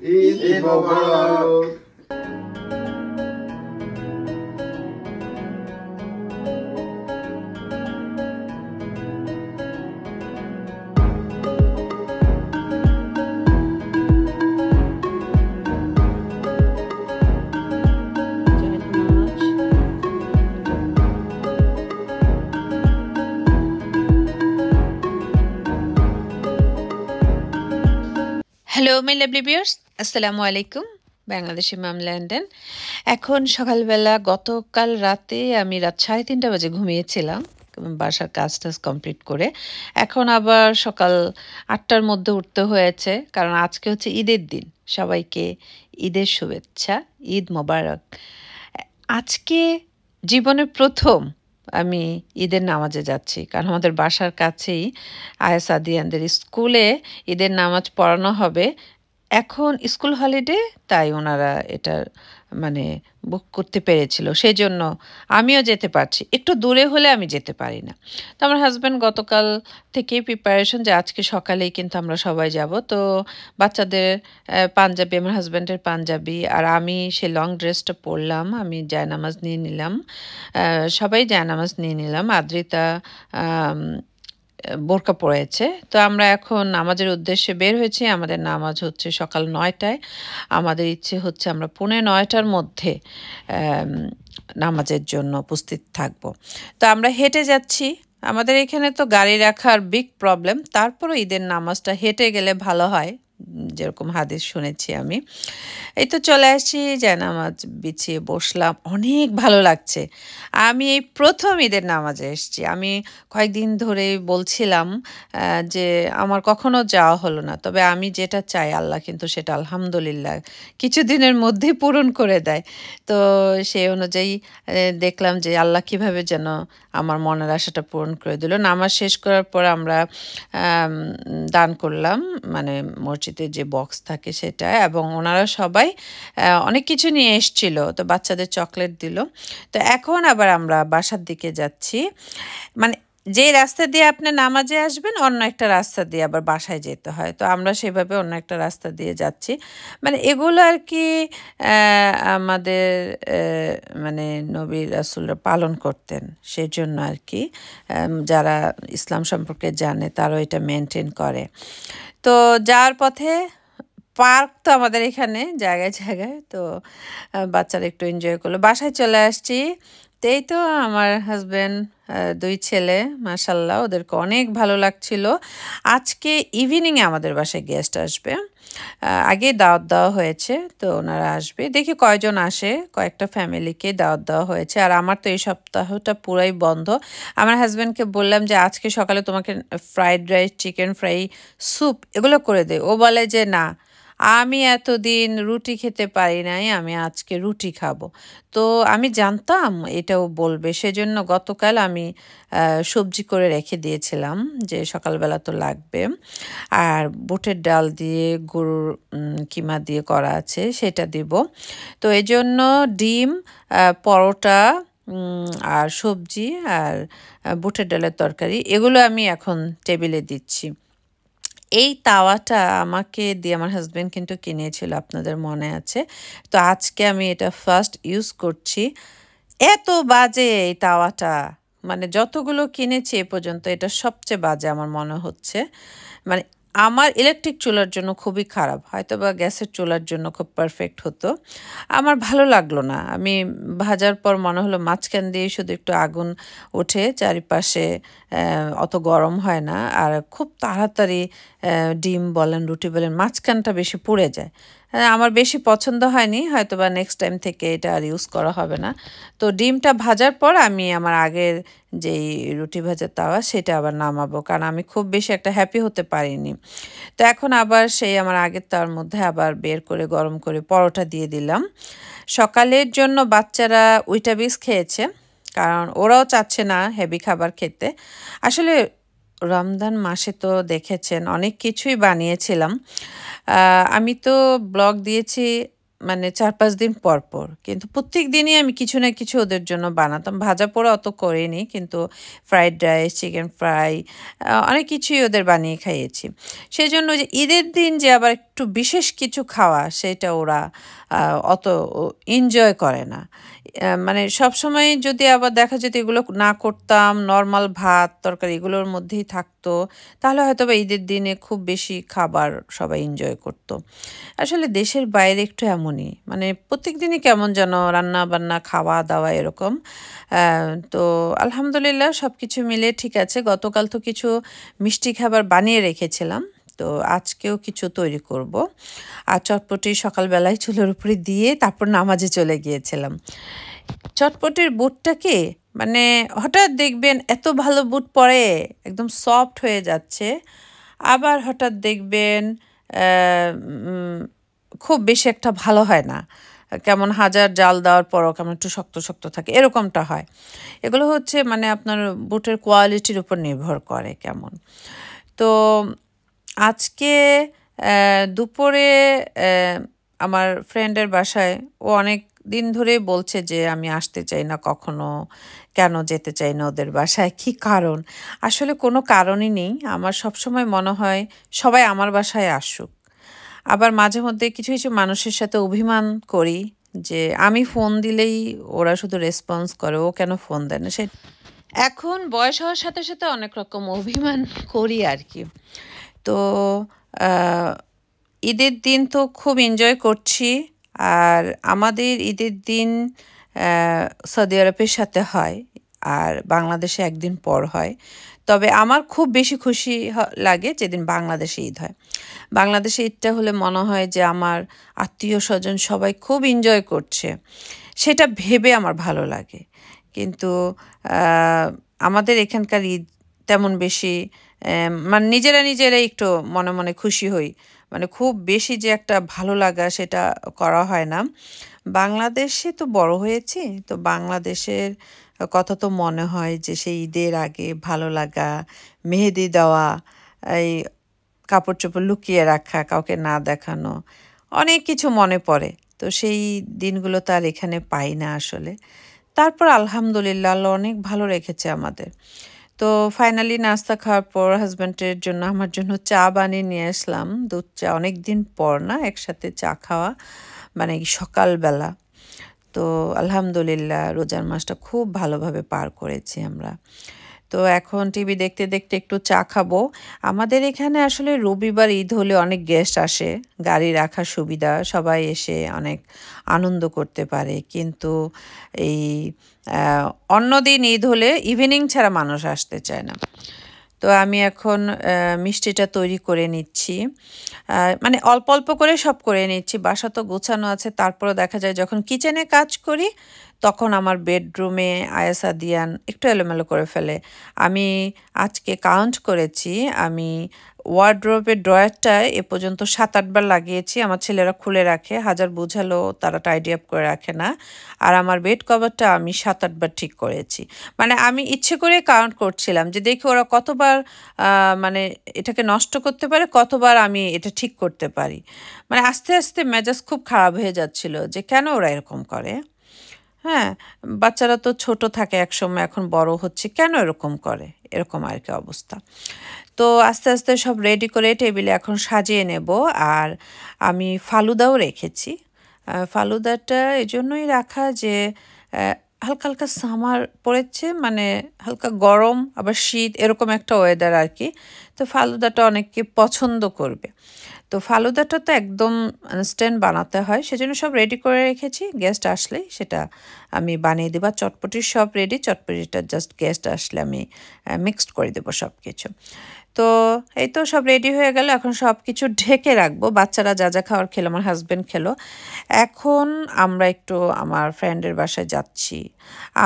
Eid Mubarak. Hello my lovely viewers, আসসালামু আলাইকুম। Bangladeshi mum London. এখন সকালবেলা, গতকাল রাতে আমি রাত 3:30 বাজে ঘুমিয়েছিলাম বাসার কাজ টাজ কমপ্লিট করে। এখন আবার সকাল 8টার মধ্যে উঠতে হয়েছে, কারণ আজকে হচ্ছে ঈদের দিন। সবাইকে ঈদের শুভেচ্ছা, ঈদ মোবারক। আজকে জীবনের প্রথম আমি ঈদের নামাজে যাচ্ছি, কারণ আমাদের বাসার কাছেই আয়া সাদিয়ানদের স্কুলে ঈদের নামাজ পড়ানো হবে। এখন স্কুল হলিডে, তাই ওনারা এটা মানে বুক করতে পেরেছিল, সেই জন্য আমিও যেতে পারছি। একটু দূরে হলে আমি যেতে পারি না। তো আমার হাজব্যান্ড গতকাল থেকেই প্রিপারেশন যে আজকে সকালেই কিন্তু আমরা সবাই যাব। তো বাচ্চাদের পাঞ্জাবি, আমার হাজব্যান্ডের পাঞ্জাবি, আর আমি সে লং ড্রেসটা পরলাম। আমি জায়নামাজ নিয়ে নিলাম, সবাই জায়নামাজ নিয়ে নিলাম। আদ্রিতা বোরকা পড়েছে। তো আমরা এখন নামাজের উদ্দেশ্যে বের হয়েছি। আমাদের নামাজ হচ্ছে সকাল 9টায়। আমাদের ইচ্ছে হচ্ছে আমরা 9:15টার মধ্যে নামাজের জন্য উপস্থিত থাকব। তো আমরা হেঁটে যাচ্ছি। আমাদের এখানে তো গাড়ি রাখার বিগ প্রবলেম, তারপরও ঈদের নামাজটা হেঁটে গেলে ভালো হয়, যেরকম হাদিস শুনেছি আমি। এই তো চলে আসছি, জায়নামাজ বিছিয়ে বসলাম। অনেক ভালো লাগছে। আমি এই প্রথম ঈদের নামাজে এসেছি। আমি কয়েকদিন ধরে বলছিলাম যে আমার কখনো যাওয়া হলো না, তবে আমি যেটা চাই আল্লাহ কিন্তু সেটা আলহামদুলিল্লাহ কিছুদিনের মধ্যেই পূরণ করে দেয়। তো সেই অনুযায়ী দেখলাম যে আল্লাহ কিভাবে যেন আমার মনের আশাটা পূরণ করে দিল। নামাজ শেষ করার পর আমরা দান করলাম, মানে মসজিদে যে বক্স থাকে সেটা, এবং ওনারা সবাই অনেক কিছু নিয়ে এসেছিল। তো বাচ্চাদের চকলেট দিল। তো এখন আবার আমরা বাসার দিকে যাচ্ছি। মানে যে রাস্তা দিয়ে আপনি নামাজে আসবেন, অন্য একটা রাস্তা দিয়ে আবার বাসায় যেতে হয়। তো আমরা সেভাবে অন্য একটা রাস্তা দিয়ে যাচ্ছি। মানে এগুলো আর কি আমাদের মানে নবী রাসূলরা পালন করতেন, সেজন্য আর কি যারা ইসলাম সম্পর্কে জানে তারাও এটা মেনটেন করে। তো যাওয়ার পথে পার্ক তো আমাদের এখানে জায়গায় জায়গায়, তো বাচ্চারা একটু এনজয় করলো। বাসায় চলে আসছি। তো এই তো আমার হাজব্যান্ড, 2 ছেলে, মাশাল্লাহ ওদেরকে অনেক ভালো লাগছিল। আজকে ইভিনিংয়ে আমাদের বাসায় গেস্ট আসবে। আগেই দাওয়াত দেওয়া হয়েছে, তো ওনারা আসবে। দেখি কয়জন আসে, কয়েকটা ফ্যামিলিকে দাওয়াত দেওয়া হয়েছে। আর আমার তো এই সপ্তাহটা পুরাই বন্ধ। আমার হাজব্যান্ডকে বললাম যে আজকে সকালে তোমাকে fried rice, chicken fry, soup এগুলো করে দে। ও বলে যে না, আমি এতদিন রুটি খেতে পারি নাই, আমি আজকে রুটি খাবো। তো আমি জানতাম এটাও বলবে, সেজন্য গতকাল আমি সবজি করে রেখে দিয়েছিলাম যে সকালবেলা তো লাগবে। আর বুটের ডাল দিয়ে গরুর কিমা দিয়ে করা আছে, সেটা দিব। তো এই জন্য ডিম, পরোটা আর সবজি আর বুটের ডালের তরকারি, এগুলো আমি এখন টেবিলে দিচ্ছি। এই তাওয়াটা আমাকে দিয়ে আমার হাজব্যান্ড কিন্তু কিনেছিল, আপনাদের মনে আছে। তো আজকে আমি এটা ফার্স্ট ইউজ করছি। এত বাজে এই তাওয়াটা, মানে যতগুলো কিনেছি এ পর্যন্ত এটা সবচেয়ে বাজে আমার মনে হচ্ছে। মানে আমার ইলেকট্রিক চুলার জন্য খুবই খারাপ, হয়তো বা গ্যাসের চুলার জন্য খুব পারফেক্ট হতো। আমার ভালো লাগলো না। আমি ভাজার পর মনে হলো মাঝখান দিয়ে শুধু একটু আগুন ওঠে, চারিপাশে অত গরম হয় না, আর খুব তাড়াতাড়ি ডিম বলেন রুটি বলেন মাঝখানটা বেশি পুড়ে যায়। আমার বেশি পছন্দ হয়নি, হয়তো বা নেক্সট টাইম থেকে এটা আর ইউজ করা হবে না। তো ডিমটা ভাজার পর আমি আমার আগের যেই রুটি ভাজার তাওয়া সেটা আবার নামাবো, কারণ আমি খুব বেশি একটা হ্যাপি হতে পারিনি। তো এখন আবার সেই আমার আগের তাওয়ার মধ্যে আবার বের করে গরম করে পরোটা দিয়ে দিলাম। সকালের জন্য বাচ্চারা উইটাবিক্স খেয়েছে, কারণ ওরাও চাচ্ছে না হেভি খাবার খেতে। আসলে রমজান মাসে তো দেখেছেন অনেক কিছুই বানিয়েছিলাম। আমি তো ব্লগ দিয়েছি মানে ৪-৫ দিন পর পর। কিন্তু প্রত্যেক দিনই আমি কিছু না কিছু ওদের জন্য বানাতাম। ভাজা পোড়া অত করিনি, কিন্তু ফ্রাইড রাইস, চিকেন ফ্রাই অনেক কিছুই ওদের বানিয়ে খাইয়েছি। সেজন্য যে ঈদের দিন যে আবার একটু বিশেষ কিছু খাওয়া, সেটা ওরা অত এনজয় করে না। মানে সবসময় যদি আবার দেখা যেত এগুলো না করতাম, নরমাল ভাত, তরকারি এগুলোর মধ্যেই থাকতো, তাহলে হয়তোবা ঈদের দিনে খুব বেশি খাবার সবাই এনজয় করত। আসলে দেশের বাইরে একটু এমনই, মানে প্রত্যেকদিনই কেমন যেন রান্না-বান্না, খাওয়া-দাওয়া এরকম। তো আলহামদুলিল্লাহ সবকিছু মিলে ঠিক আছে। গতকাল তো কিছু মিষ্টি খাবার বানিয়ে রেখেছিলাম। তো আজকেও কিছু তৈরি করব। আর চটপটি সকালবেলায় চুলার উপরে দিয়ে তারপর নামাজে চলে গিয়েছিলাম। চটপটির বুটটা কি, মানে হঠাৎ দেখবেন এত ভালো বুট পড়ে, একদম সফট হয়ে যাচ্ছে। আবার হঠাৎ দেখবেন খুব বেশি একটা ভালো হয় না। কেমন হাজার জাল দেওয়ার পরও কেমন একটু শক্ত, শক্ত থাকে, এরকমটা হয়। এগুলো হচ্ছে মানে আপনার বুটের কোয়ালিটির উপর নির্ভর করে কেমন। তো আজকে দুপুরে আমার ফ্রেন্ডের বাসায়, ও অনেক দিন ধরেই বলছে যে আমি আসতে চাই না কখনো, কেন যেতে চাই না ওদের বাসায়, কী কারণ? আসলে কোনো কারণই নেই। আমার সবসময় মনে হয় সবাই আমার বাসায় আসুক। আবার মাঝে মধ্যে কিছু, কিছু মানুষের সাথে অভিমান করি যে আমি ফোন দিলেই ওরা শুধু রেসপন্স করে, ও কেন ফোন দেয় না? এখন বয়স হওয়ার সাথে, সাথে অনেক রকম অভিমান করি আরকি। তো আ ঈদের দিন তো খুব এনজয় করছি। আর আমাদের ঈদের দিন সৌদি আরবের সাথে হয়, আর বাংলাদেশে একদিন পর হয়। তবে আমার খুব বেশি খুশি লাগে যেদিন বাংলাদেশে ঈদ হয়। বাংলাদেশে ঈদটা হলে মনে হয় যে আমার আত্মীয়স্বজন সবাই খুব এনজয় করছে। সেটা ভেবে আমার ভালো লাগে। কিন্তু আ আমাদের এখানকার ঈদ তেমন বেশি মানে নিজেরাই একটু মনে, মনে খুশি হই। মানে খুব বেশি যে একটা ভালো লাগা সেটা করা হয় না। বাংলাদেশে তো বড় হয়েছি। তো বাংলাদেশের কথা তো মনে হয় যে সেই ঈদের আগে ভালো লাগা, মেহেদি দেওয়া, এই কাপড়-চোপড় লুকিয়ে রাখা, কাউকে না দেখানো, অনেক কিছু মনে পড়ে। তো সেই দিনগুলো তো আর এখানে পাই না আসলে। তারপর আলহামদুলিল্লাহ আল্লাহ অনেক ভালো রেখেছে আমাদের। তো ফাইনালি নাস্তা খাওয়ার পর হাসব্যান্ডের জন্য আমার জন্য চা বানিয়ে নিয়ে আসলাম। দুধ চা, অনেকদিন পর না একসাথে চা খাওয়া, মানে সকালবেলা। তো আলহামদুলিল্লাহ রোজার মাসটা খুব ভালোভাবে পার করেছি আমরা। তো এখন টিভি দেখতে, দেখতে একটু চা খাবো। আমাদের এখানে আসলে রবিবার ঈদ হলে অনেক গেস্ট আসে। গাড়ি রাখার সুবিধা, সবাই এসে অনেক আনন্দ করতে পারে। কিন্তু এই অন্যদিন ঈদ হলে ইভিনিং ছাড়া মানুষ আসতে চায় না। তো আমি এখন মিষ্টিটা তৈরি করে নিচ্ছি। মানে অল্প, অল্প করে সব করে নিচ্ছি। বাসা তো গোছানো আছে। তারপরেও দেখা যায় যখন কিচেনে কাজ করি, তখন আমার বেডরুমে আয়াস আদিয়ান একটু এলোমেলো করে ফেলে। আমি আজকে কাউন্ট করেছি, আমি ওয়ারড্রোবের ড্রয়ারটায় এ পর্যন্ত ৭-৮ বার লাগিয়েছি। আমার ছেলেরা খুলে রাখে। হাজার বুঝালেও তারা টাইডি আপ করে রাখে না। আর আমার বেড কভারটা আমি ৭-৮ বার ঠিক করেছি। মানে আমি ইচ্ছে করে কাউন্ট করছিলাম যে দেখি ওরা কতবার মানে এটাকে নষ্ট করতে পারে, কতবার আমি এটা ঠিক করতে পারি। মানে আস্তে, আস্তে মেজাজ খুব খারাপ হয়ে যাচ্ছিল যে কেন ওরা এরকম করে? হ্যাঁ? বাচ্চারা তো ছোট থাকে একসময়, এখন বড় হচ্ছে। কেন এরকম করে? এরকম আরকি অবস্থা। তো আস্তে, আস্তে সব রেডি করে টেবিলে এখন সাজিয়ে নেব। আর আমি ফালুদাও রেখেছি। ফালুদাটা এজন্যই রাখা যে হালকা, হালকা সামার পড়েছে, মানে হালকা গরম আবার শীত এরকম একটা ওয়েদার আরকি। তো ফালুদাটা অনেকে পছন্দ করবে। তো ফালুদাটা তো একদম ইনস্ট্যান্ট বানাতে হয়। সেজন্য সব রেডি করে রেখেছি। গেস্ট আসলেই সেটা আমি বানিয়ে দেব। আর চটপটির সব রেডি। চটপটিটা জাস্ট গেস্ট আসলে আমি মিক্সড করে দেব সবকিছু। তো এই তো সব রেডি হয়ে গেল। এখন সবকিছু ঢেকে রাখবো। বাচ্চারা যা, যা খাওয়ার খেলো, আমার হাসব্যান্ড খেলো। এখন আমরা একটু আমার ফ্রেন্ডের বাসায় যাচ্ছি।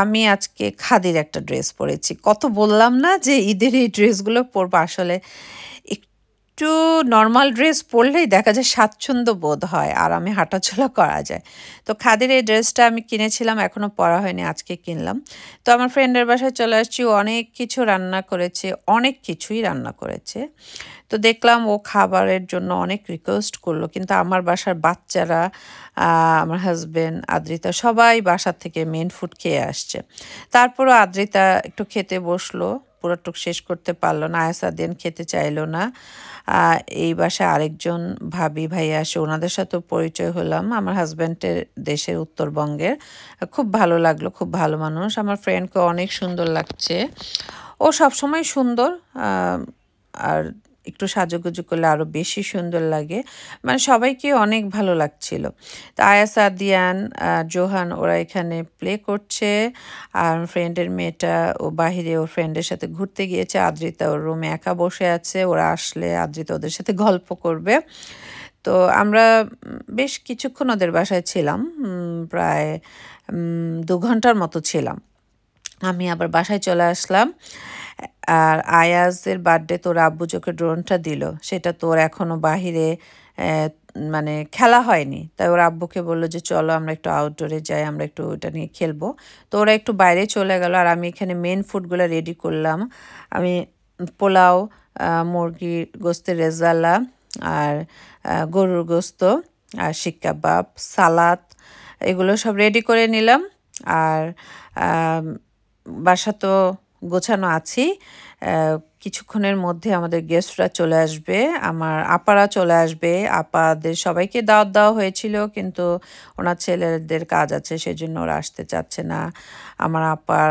আমি আজকে খাদির একটা ড্রেস পরেছি। কত বললাম না যে ঈদের এই ড্রেসগুলো পরবো, আসলে একটু নর্মাল ড্রেস পরলেই দেখা যায় স্বাচ্ছন্দ্য বোধ হয়, আর আমি হাঁটাচলা করা যায়। তো খাদির এই ড্রেসটা আমি কিনেছিলাম, এখনও পরা হয়নি, আজকে কিনলাম। তো আমার ফ্রেন্ডের বাসায় চলে আসছি, ও অনেক কিছু রান্না করেছে, অনেক কিছুই রান্না করেছে। তো দেখলাম ও খাবারের জন্য অনেক রিকোয়েস্ট করলো, কিন্তু আমার বাসার বাচ্চারা, আমার হাজবেন্ড, আদ্রিতা সবাই বাসার থেকে মেন ফুড খেয়ে আসছে। তারপরও আদ্রিতা একটু খেতে বসলো, পুরোটুক শেষ করতে পারলো না। আয়াসাদিয়ান খেতে চাইলো না। এই বাসায় আরেকজন ভাবি ভাইয়া আসে, ওনাদের সাথেও পরিচয় হলাম। আমার হাজব্যান্ডের দেশের উত্তরবঙ্গের, খুব ভালো লাগলো, খুব ভালো মানুষ। আমার ফ্রেন্ডকে অনেক সুন্দর লাগছে, ও সবসময় সুন্দর, আর একটু সাজুগুজু করলে আরও বেশি সুন্দর লাগে। মানে সবাইকে অনেক ভালো লাগছিল। তো আয়াস, আদিয়ান, জোহান ওরা এখানে প্লে করছে, আর ফ্রেন্ডের মেয়েটা ও বাহিরে ওর ফ্রেন্ডের সাথে ঘুরতে গিয়েছে। আদ্রিতা ওর রুমে একা বসে আছে, ওরা আসলে আদ্রিতা ওদের সাথে গল্প করবে। তো আমরা বেশ কিছুক্ষণ ওদের বাসায় ছিলাম, প্রায় 2 ঘন্টার মতো ছিলাম। আমি আবার বাসায় চলে আসলাম। আর আয়াজের বার্থডে তোর আব্বু চোখে ড্রোনটা দিল, সেটা তোর এখনও বাহিরে মানে খেলা হয়নি। তাই ওর আব্বুকে বললো যে চলো আমরা একটু আউটডোরে যাই, আমরা একটু ওটা নিয়ে খেলবো। তো ওরা একটু বাইরে চলে গেল, আর আমি এখানে মেন ফুডগুলো রেডি করলাম। আমি পোলাও, মুরগির গোস্তের রেজালা, আর গরুর গোস্ত, আর শিক কাবাব, সালাদ, এগুলো সব রেডি করে নিলাম। আর বাসা তো গোছানো আছেই। কিছুক্ষণের মধ্যে আমাদের গেস্টরা চলে আসবে, আমার আপারা চলে আসবে। আপাদের সবাইকে দাওয়াত দেওয়া হয়েছিল, কিন্তু ওনার ছেলেদের কাজ আছে, সেজন্য ওরা আসতে চাচ্ছে না। আমার আপার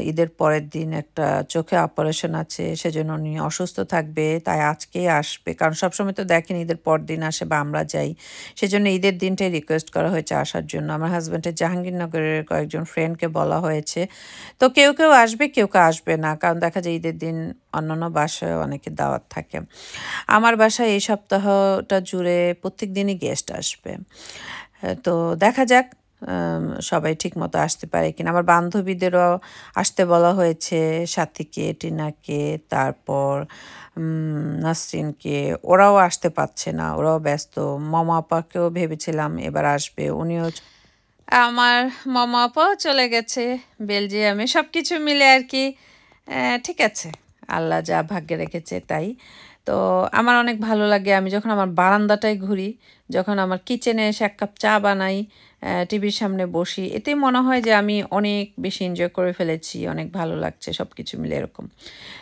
ঈদের পরের দিন একটা চোখে অপারেশন আছে, সেজন্য উনি অসুস্থ থাকবে, তাই আজকেই আসবে। কারণ সবসময় তো দেখেন ঈদের পর দিন আসে বা আমরা যাই, সেজন্য ঈদের দিনটাই রিকোয়েস্ট করা হয়েছে আসার জন্য। আমার হাজব্যান্ডের জাহাঙ্গীরনগরের কয়েকজন ফ্রেন্ডকে বলা হয়েছে। তো কেউ কেউ আসবে, কেউ কেউ আসবে না, কারণ দেখা যায় ঈদের দিন অন্যান্য বাসায় অনেকে দাওয়াত থাকে। আমার বাসায় এই সপ্তাহটা জুড়ে প্রত্যেক দিনই গেস্ট আসবে। তো দেখা যাক সবাই ঠিক মতো আসতে পারে কিনা। আমার বান্ধবীদেরও আসতে বলা হয়েছে, সাথীকে, টিনাকে, তারপর নাসরিনকে। ওরাও আসতে পারছে না, ওরাও ব্যস্ত। মামা আপাকেও ভেবেছিলাম এবার আসবে, উনিও। আমার মামা আপাও চলে গেছে বেলজিয়ামে। সব কিছু মিলে আর কি ঠিক আছে, আল্লাহ যা ভাগ্যে রেখেছে তাই। তো আমার অনেক ভালো লাগে, আমি যখন আমার বারান্দাটায় ঘুরি, যখন আমার কিচেনে এসে 1 কাপ চা বানাই, টিভির সামনে বসি, এতে মনে হয় যে আমি অনেক বেশি এনজয় করে ফেলেছি, অনেক ভালো লাগছে সব কিছু মিলে এরকম।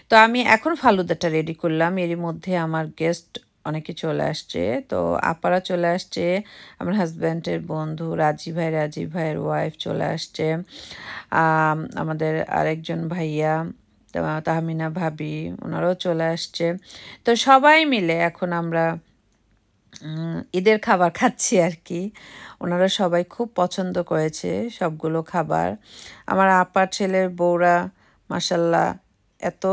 তো আমি এখন ফালুদাটা রেডি করলাম, এরই মধ্যে আমার গেস্ট অনেকে চলে আসছে। তো আপারা চলে আসছে, আমার হাজব্যান্ডের বন্ধু রাজীব ভাইয়ের ওয়াইফ চলে আসছে, আমাদের আরেকজন ভাইয়া তাহমিনা ভাবি, ওনারাও চলে আসছে। তো সবাই মিলে এখন আমরা ঈদের খাবার খাচ্ছি আর কি। ওনারা সবাই খুব পছন্দ করেছে সবগুলো খাবার। আমার আপার ছেলের বউরা মাশাল্লাহ এত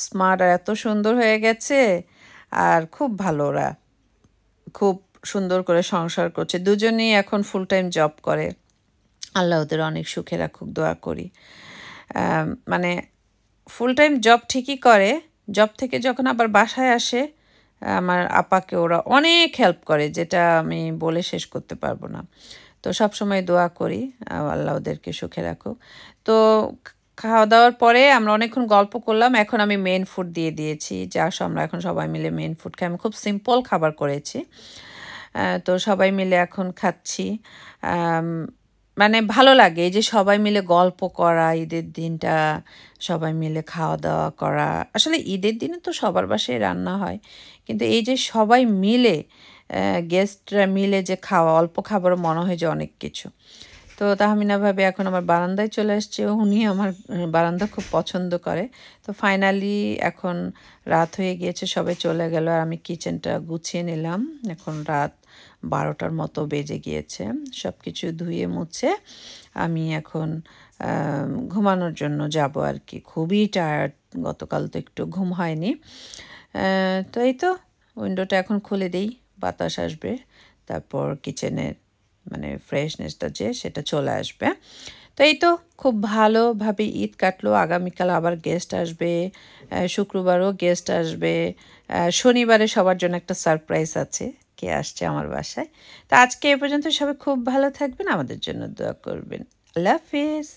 স্মার্ট আর এত সুন্দর হয়ে গেছে, আর খুব ভালো, ওরা খুব সুন্দর করে সংসার করছে, দুজনেই এখন ফুল টাইম জব করে। আল্লাহ ওদের অনেক সুখে রাখুক, দোয়া করি। মানে ফুল টাইম জব ঠিকই করে, জব থেকে যখন আবার বাসায় আসে আমার আপাকে ওরা অনেক হেল্প করে, যেটা আমি বলে শেষ করতে পারবো না। তো সব সময় দোয়া করি আল্লাহ ওদেরকে সুখে রাখুক। তো খাওয়া দাওয়ার পরে আমরা অনেকক্ষণ গল্প করলাম, এখন আমি মেন ফুড দিয়ে দিয়েছি, যা আমরা এখন সবাই মিলে মেন ফুড খাই। আমি খুব সিম্পল খাবার করেছি। তো সবাই মিলে এখন খাচ্ছি। মানে ভালো লাগে এই যে সবাই মিলে গল্প করা, ঈদের দিনটা সবাই মিলে খাওয়া দাওয়া করা। আসলে ঈদের দিনে তো সবার বাসায় রান্না হয়, কিন্তু এই যে সবাই মিলে গেস্টরা মিলে যে খাওয়া, অল্প খাবারও মনে হয় যে অনেক কিছু। তো তাহমিনা ভাবে এখন আমার বারান্দায় চলে আসছে, উনি আমার বারান্দা খুব পছন্দ করে। তো ফাইনালি এখন রাত হয়ে গিয়েছে, সবাই চলে গেল, আর আমি কিচেনটা গুছিয়ে নিলাম। এখন রাত 12টার মতো বেজে গিয়েছে, সব কিছু ধুয়ে মুছে আমি এখন ঘুমানোর জন্য যাব আর কি। খুবই টায়ার্ড, গতকাল তো একটু ঘুম হয়নি। তো এই তো উইন্ডোটা এখন খুলে দিই, বাতাস আসবে, তারপর কিচেনের মানে ফ্রেশনেসটা যে সেটা চলে আসবে। তো এই তো খুব ভালোভাবে ঈদ কাটলো। আগামীকাল আবার গেস্ট আসবে, শুক্রবারও গেস্ট আসবে, শনিবারে সবার জন্য একটা সারপ্রাইজ আছে, কে আসছে আমার বাসায়। তো আজকে এ পর্যন্ত, সবাই খুব ভালো থাকবেন, আমাদের জন্য দোয়া করবেন। আল্লাহ হাফিজ।